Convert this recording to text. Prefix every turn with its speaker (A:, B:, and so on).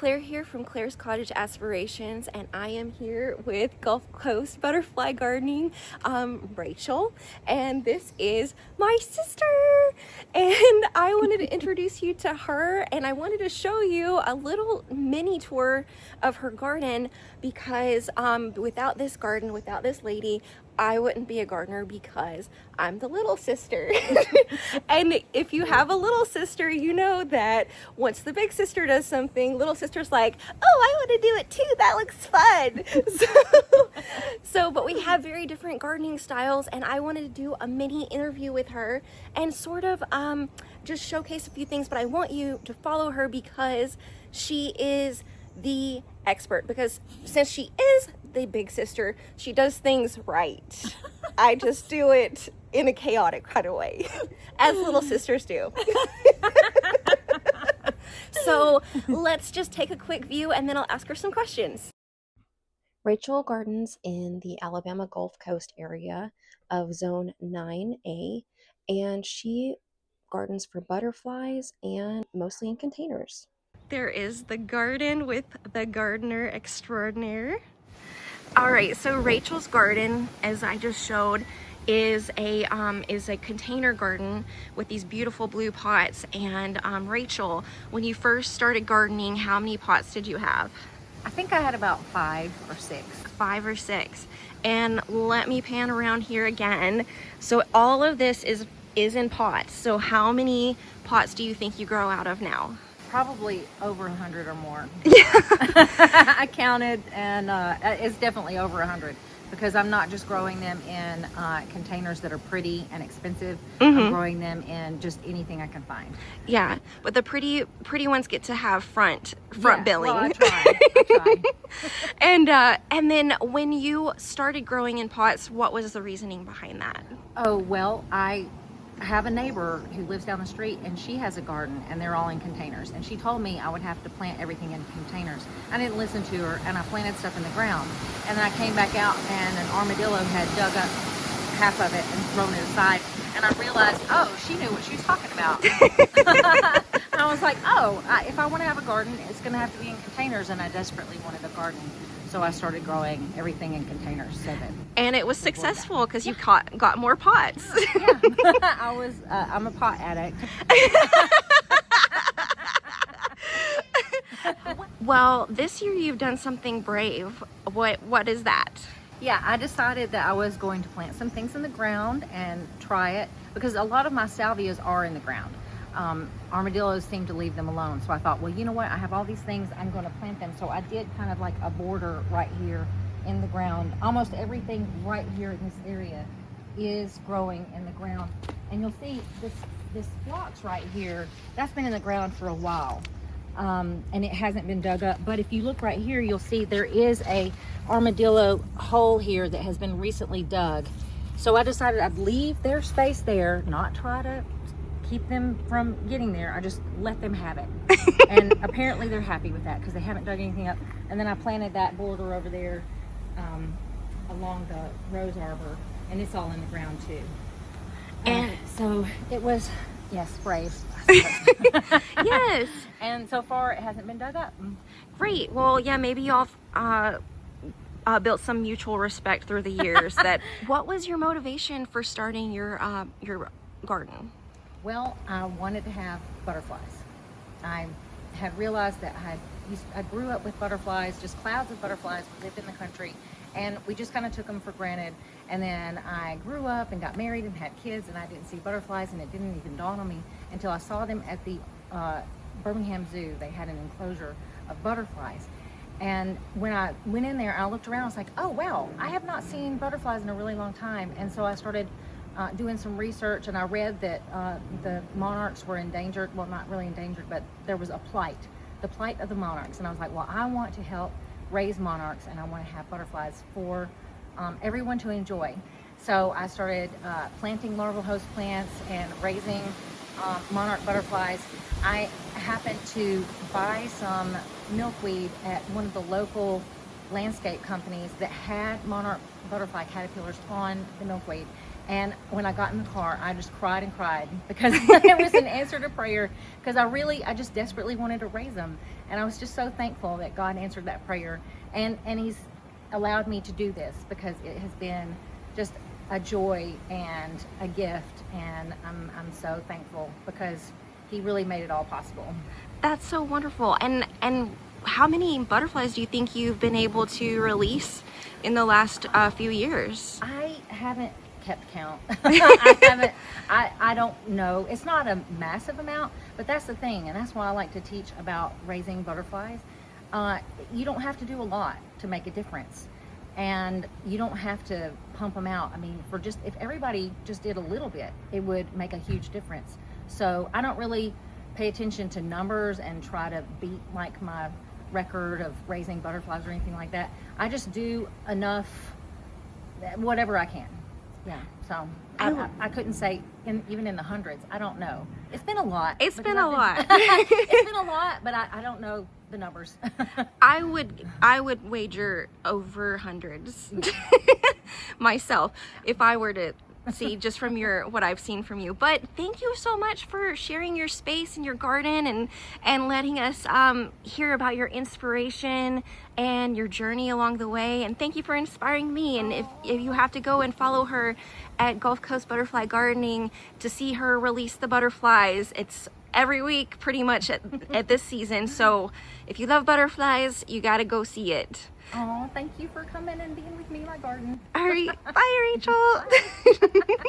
A: Claire here from Claire's Cottage Aspirations, and I am here with Gulf Coast Butterfly Gardening, Rachel, and this is my sister. And I wanted to introduce you to her, and I wanted to show you a little mini tour of her garden because without this garden, without this lady, I wouldn't be a gardener because I'm the little sister. And if you have a little sister, you know that once the big sister does something, little sister's like, oh, I want to do it too. That looks fun. But we have very different gardening styles, and I wanted to do a mini interview with her and sort of just showcase a few things, but I want you to follow her because she is the expert, because since she is the big sister, she does things right. I just do it in a chaotic kind of way, as little sisters do. So let's just take a quick view and then I'll ask her some questions. Rachel gardens in the Alabama Gulf Coast area of Zone 9A, and she gardens for butterflies and mostly in containers. There is the garden with the gardener extraordinaire. All right, so Rachel's garden, as I just showed, is a container garden with these beautiful blue pots. And Rachel, when you first started gardening, how many pots did you have?
B: I think I had about 5 or 6.
A: 5 or 6. And let me pan around here again. So all of this is in pots. So how many pots do you think you grow out of now?
B: Probably over 100 or more.
A: Yeah.
B: I counted, and it's definitely over 100 because I'm not just growing them in containers that are pretty and expensive. I'm growing them in just anything I can find.
A: Yeah, but the pretty ones get to have front billing.
B: Well, I try.
A: And then when you started growing in pots, what was the reasoning behind that?
B: Oh, well, I have a neighbor who lives down the street, and she has a garden, and they're all in containers, and she told me I would have to plant everything in containers. I didn't listen to her, and I planted stuff in the ground, and then I came back out and an armadillo had dug up half of it and thrown it aside, and I realized, oh, she knew what she was talking about. And I was like, oh, if I want to have a garden, it's going to have to be in containers, and I desperately wanted a garden. So I started growing everything in containers.
A: And it was successful because you got more pots.
B: Yeah, I'm a pot addict.
A: Well, this year you've done something brave. What is that?
B: Yeah, I decided that I was going to plant some things in the ground and try it because a lot of my salvias are in the ground. Armadillos seem to leave them alone. So I thought, well, you know what? I have all these things. I'm going to plant them. So I did kind of like a border right here in the ground. Almost everything right here in this area is growing in the ground. And you'll see this phlox right here, that's been in the ground for a while. And it hasn't been dug up. But if you look right here, you'll see there is a armadillo hole here that has been recently dug. So I decided I'd leave their space there, not try to keep them from getting there. I just let them have it. And apparently they're happy with that because they haven't dug anything up. And then I planted that border over there along the rose arbor, and it's all in the ground too. And so it was, yes, brave.
A: Yes.
B: And so far it hasn't been dug up.
A: Great. Well, yeah, maybe y'all built some mutual respect through the years. What was your motivation for starting your garden?
B: Well, I wanted to have butterflies. I had realized that I grew up with butterflies, just clouds of butterflies. We lived in the country, and we just kind of took them for granted. And then I grew up and got married and had kids, and I didn't see butterflies, and it didn't even dawn on me until I saw them at the Birmingham Zoo. They had an enclosure of butterflies. And when I went in there, I looked around, I was like, oh, wow, I have not seen butterflies in a really long time. And so I started doing some research, and I read that the monarchs were endangered. Well, not really endangered, but there was a plight, the plight of the monarchs. And I was like, well, I want to help raise monarchs, and I want to have butterflies for everyone to enjoy. So I started planting larval host plants and raising monarch butterflies. I happened to buy some milkweed at one of the local landscape companies that had monarch butterfly caterpillars on the milkweed. And when I got in the car, I just cried and cried because it was an answer to prayer, because I just desperately wanted to raise them. And I was just so thankful that God answered that prayer. And He's allowed me to do this, because it has been just a joy and a gift. And I'm so thankful, because He really made it all possible.
A: That's so wonderful. And how many butterflies do you think you've been able to release in the last few years?
B: I haven't kept count. I don't know. It's not a massive amount, but that's the thing, and that's why I like to teach about raising butterflies. You don't have to do a lot to make a difference, and you don't have to pump them out. I mean, if everybody just did a little bit, it would make a huge difference. So I don't really pay attention to numbers and try to beat like my record of raising butterflies or anything like that. I just do enough, whatever I can. Yeah, so I couldn't say even in the hundreds. I don't know. It's been a lot.
A: It's been a lot.
B: It's been a lot, but I don't know the numbers.
A: I would wager over hundreds myself if I were to see just from what I've seen from you. But thank you so much for sharing your space and your garden and letting us hear about your inspiration and your journey along the way. And thank you for inspiring me. And if you have to go and follow her at Gulf Coast Butterfly Gardening to see her release the butterflies, it's every week pretty much at this season. So if you love butterflies, you got to go see it.
B: Oh, thank you for coming and being with me in my garden.
A: All right, bye, Rachel.